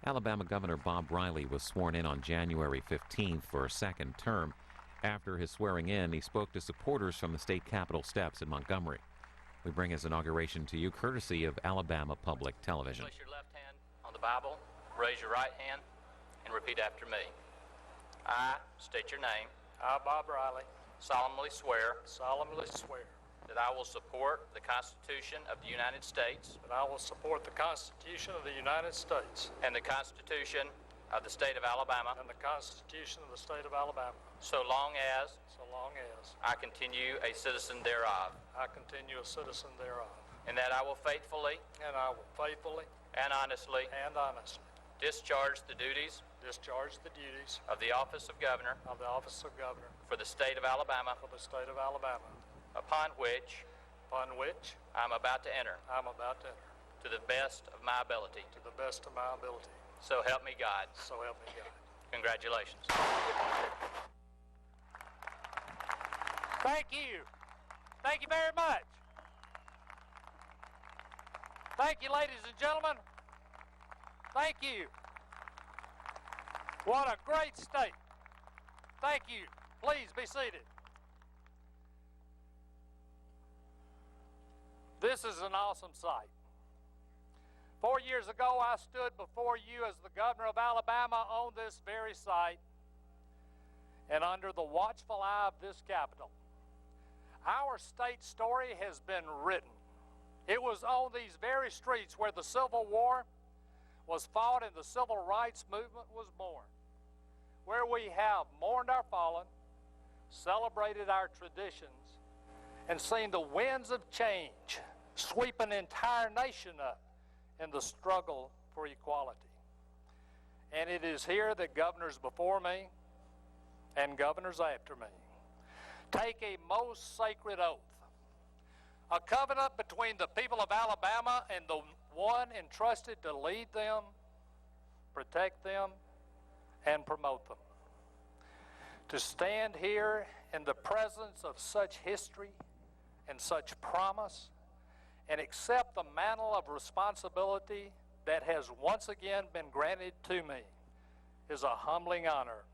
Alabama Governor Bob Riley was sworn in on January 15th for a second term. After his swearing in, he spoke to supporters from the state capitol steps in Montgomery. We bring his inauguration to you courtesy of Alabama Public Television. Place your left hand on the Bible, raise your right hand, and repeat after me. I state your name. I, Bob Riley, Solemnly swear that I will support the Constitution of the United States I will support the Constitution of the United States and the Constitution of the State of Alabama, and the Constitution of the State of Alabama, so long as I continue a citizen thereof, continue a citizen thereof, and that I will faithfully and I will faithfully and honestly and honestly discharge the duties of the office of Governor for the State of Alabama, upon which I'm about to enter to the best of my ability. So help me God. Congratulations. Thank you. Thank you very much. Thank you, ladies and gentlemen. Thank you. What a great state. Thank you. Please be seated. This is an awesome sight. 4 years ago, I stood before you as the governor of Alabama on this very site and under the watchful eye of this Capitol. Our state story has been written. It was on these very streets where the Civil War was fought and the Civil Rights Movement was born, where we have mourned our fallen, celebrated our traditions, and seen the winds of change sweep an entire nation up in the struggle for equality. And it is here that governors before me and governors after me take a most sacred oath, a covenant between the people of Alabama and the one entrusted to lead them, protect them, and promote them. To stand here in the presence of such history and such promise and accept the mantle of responsibility that has once again been granted to me is a humbling honor,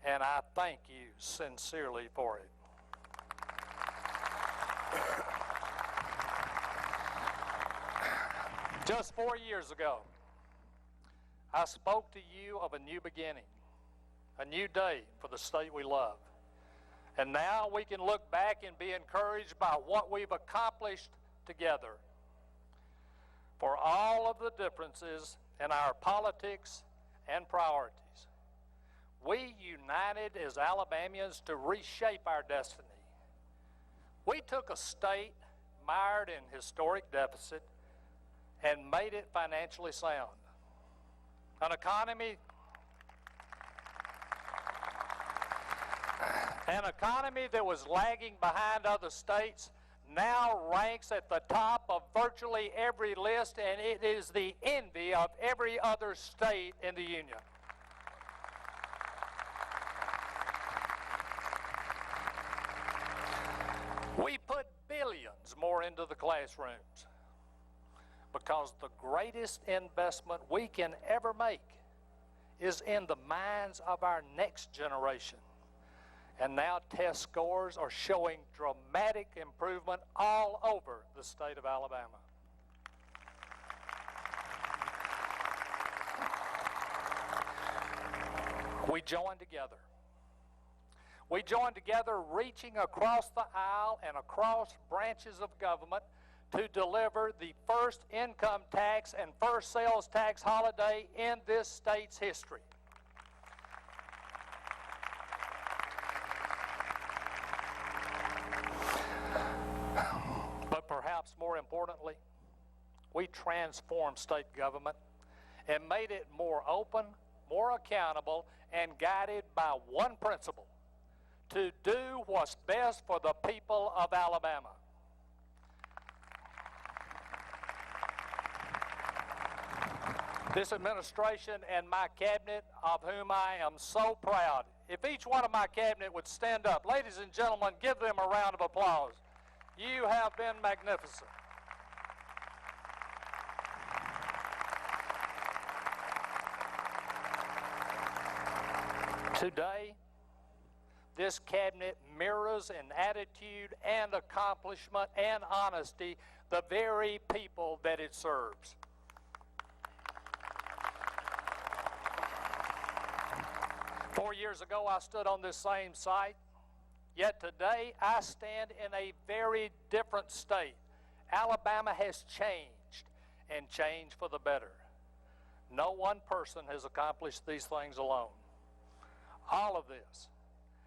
and I thank you sincerely for it. Just 4 years ago, I spoke to you of a new beginning, a new day for the state we love. And now we can look back and be encouraged by what we've accomplished together. For all of the differences in our politics and priorities, we united as Alabamians to reshape our destiny. We took a state mired in historic deficit and made it financially sound. An economy that was lagging behind other states now ranks at the top of virtually every list, and it is the envy of every other state in the Union. We put billions more into the classrooms because the greatest investment we can ever make is in the minds of our next generation. And now test scores are showing dramatic improvement all over the state of Alabama. We joined together. We joined together, reaching across the aisle and across branches of government to deliver the first income tax and first sales tax holiday in this state's history. But perhaps more importantly, we transformed state government and made it more open, more accountable, and guided by one principle: to do what's best for the people of Alabama. This administration and my cabinet, of whom I am so proud, if each one of my cabinet would stand up, ladies and gentlemen, give them a round of applause. You have been magnificent. Today, this cabinet mirrors in attitude and accomplishment and honesty the very people that it serves. Four years ago, I stood on this same site, yet today I stand in a very different state. Alabama has changed, and changed for the better. No one person has accomplished these things alone. All of this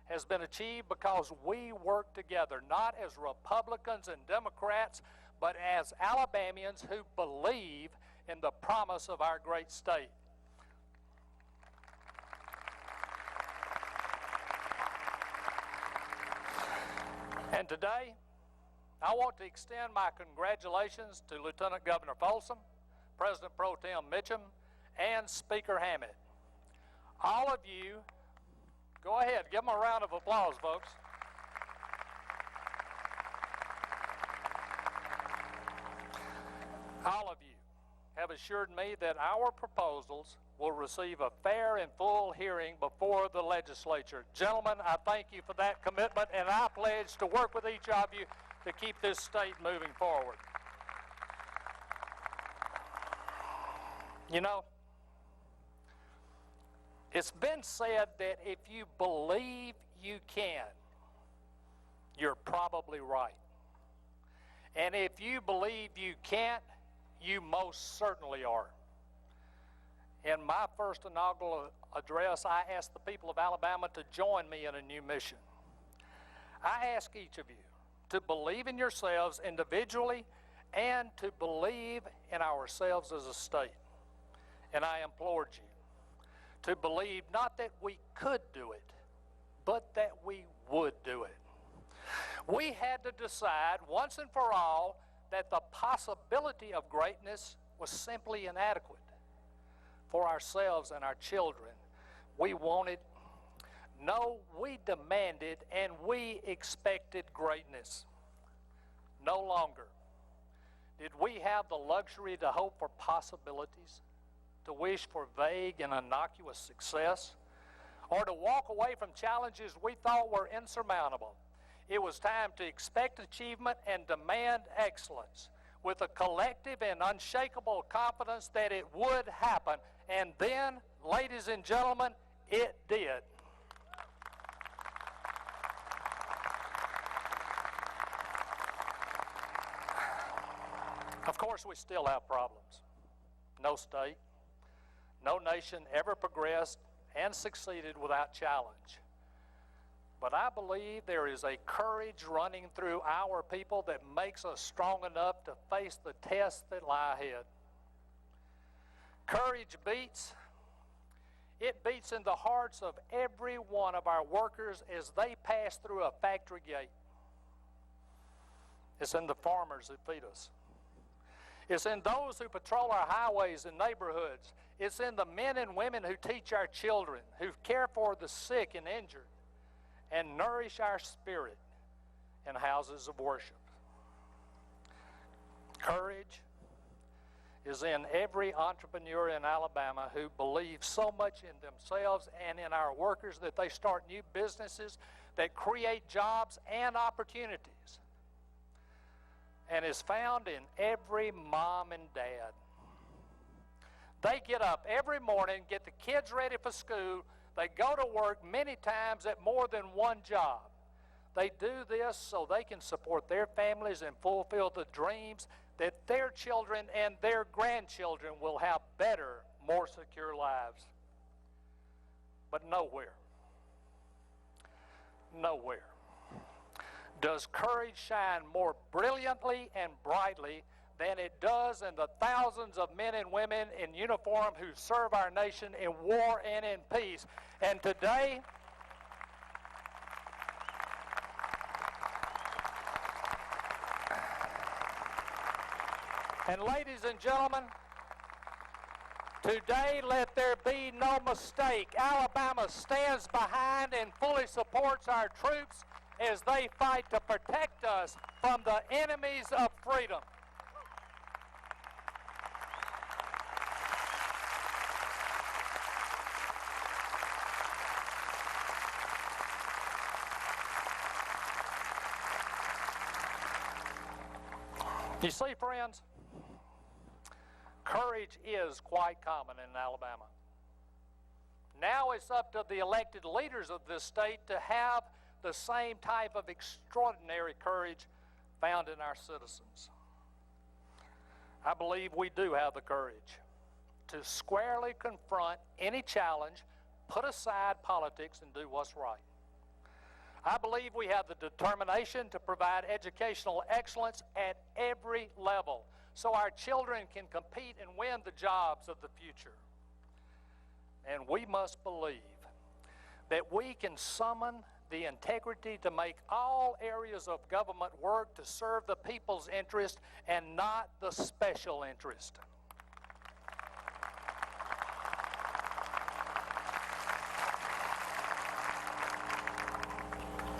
has been achieved because we work together, not as Republicans and Democrats, but as Alabamians who believe in the promise of our great state. And today, I want to extend my congratulations to Lieutenant Governor Folsom, President Pro Tem Mitchum, and Speaker Hammett. All of you, go ahead, give them a round of applause, folks. All of you have assured me that our proposals will receive a fair and full hearing before the legislature. Gentlemen, I thank you for that commitment, and I pledge to work with each of you to keep this state moving forward. You know, it's been said that if you believe you can, you're probably right. And if you believe you can't, you most certainly are. In my first inaugural address, I asked the people of Alabama to join me in a new mission. I ask each of you to believe in yourselves individually and to believe in ourselves as a state. And I implored you to believe not that we could do it, but that we would do it. We had to decide once and for all that the possibility of greatness was simply inadequate for ourselves and our children. We wanted, no, we demanded and we expected greatness. No longer did we have the luxury to hope for possibilities, to wish for vague and innocuous success, or to walk away from challenges we thought were insurmountable. It was time to expect achievement and demand excellence with a collective and unshakable confidence that it would happen. And then, ladies and gentlemen, it did. Of course, we still have problems. No state, no nation ever progressed and succeeded without challenge. But I believe there is a courage running through our people that makes us strong enough to face the tests that lie ahead. Courage beats. It beats in the hearts of every one of our workers as they pass through a factory gate. It's in the farmers who feed us. It's in those who patrol our highways and neighborhoods. It's in the men and women who teach our children, who care for the sick and injured, and nourish our spirit in houses of worship. Courage is in every entrepreneur in Alabama who believes so much in themselves and in our workers that they start new businesses that create jobs and opportunities. And is found in every mom and dad. They get up every morning, get the kids ready for school. They go to work many times at more than one job. They do this so they can support their families and fulfill the dreams that their children and their grandchildren will have better, more secure lives. But nowhere does courage shine more brilliantly and brightly than it does in the thousands of men and women in uniform who serve our nation in war and in peace. And today, and ladies and gentlemen, today let there be no mistake. Alabama stands behind and fully supports our troops as they fight to protect us from the enemies of freedom. You see, friends, courage is quite common in Alabama. Now it's up to the elected leaders of this state to have the same type of extraordinary courage found in our citizens. I believe we do have the courage to squarely confront any challenge, put aside politics, and do what's right. I believe we have the determination to provide educational excellence at every level so our children can compete and win the jobs of the future. And we must believe that we can summon the integrity to make all areas of government work to serve the people's interest and not the special interest.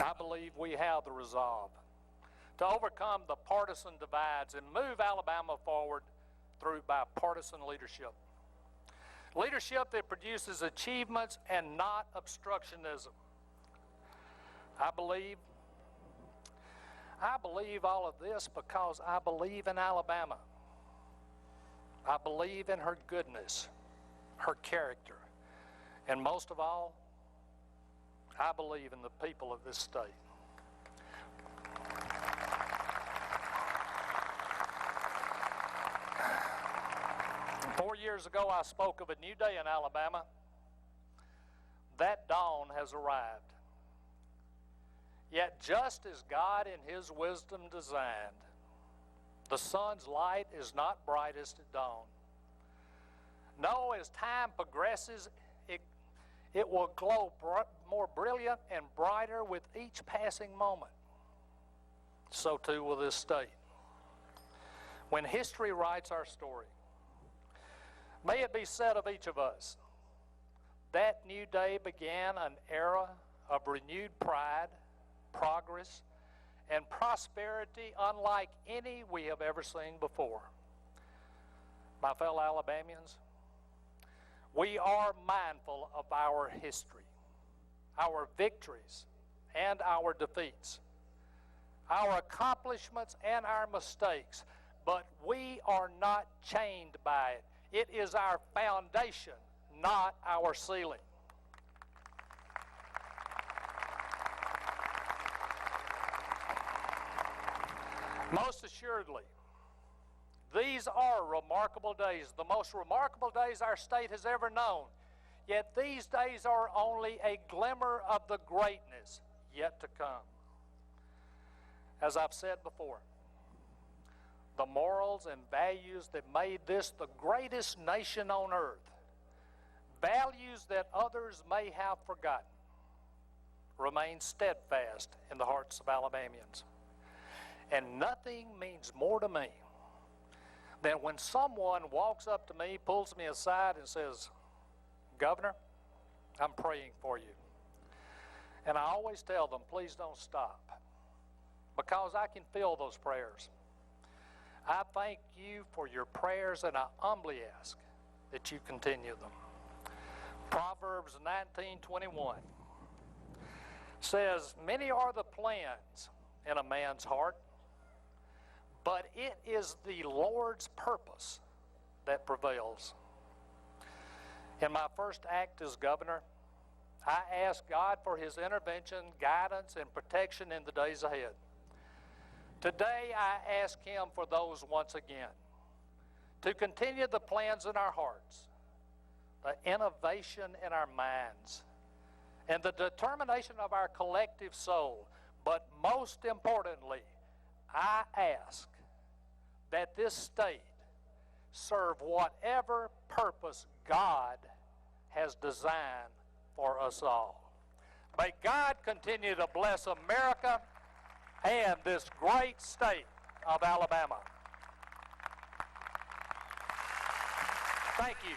I believe we have the resolve to overcome the partisan divides and move Alabama forward through bipartisan leadership. Leadership that produces achievements and not obstructionism. I believe all of this because I believe in Alabama. I believe in her goodness, her character, and most of all, I believe in the people of this state. And 4 years ago, I spoke of a new day in Alabama. That dawn has arrived. Yet just as God in His wisdom designed, the sun's light is not brightest at dawn. No, as time progresses, it will glow more brilliant and brighter with each passing moment. So too will this state. When history writes our story, may it be said of each of us, that new day began an era of renewed pride, progress, and prosperity unlike any we have ever seen before. My fellow Alabamians, we are mindful of our history, our victories, and our defeats, our accomplishments and our mistakes, but we are not chained by it. It is our foundation, not our ceiling. Most assuredly, these are remarkable days, the most remarkable days our state has ever known. Yet these days are only a glimmer of the greatness yet to come. As I've said before, the morals and values that made this the greatest nation on earth, values that others may have forgotten, remain steadfast in the hearts of Alabamians. And nothing means more to me than when someone walks up to me, pulls me aside and says, "Governor, I'm praying for you." And I always tell them, please don't stop, because I can feel those prayers. I thank you for your prayers, and I humbly ask that you continue them. Proverbs 19:21 says, "Many are the plans in a man's heart, but it is the Lord's purpose that prevails." In my first act as governor, I asked God for His intervention, guidance, and protection in the days ahead. Today, I ask Him for those once again, to continue the plans in our hearts, the innovation in our minds, and the determination of our collective soul. But most importantly, I ask that this state serve whatever purpose God has designed for us all. May God continue to bless America and this great state of Alabama. Thank you.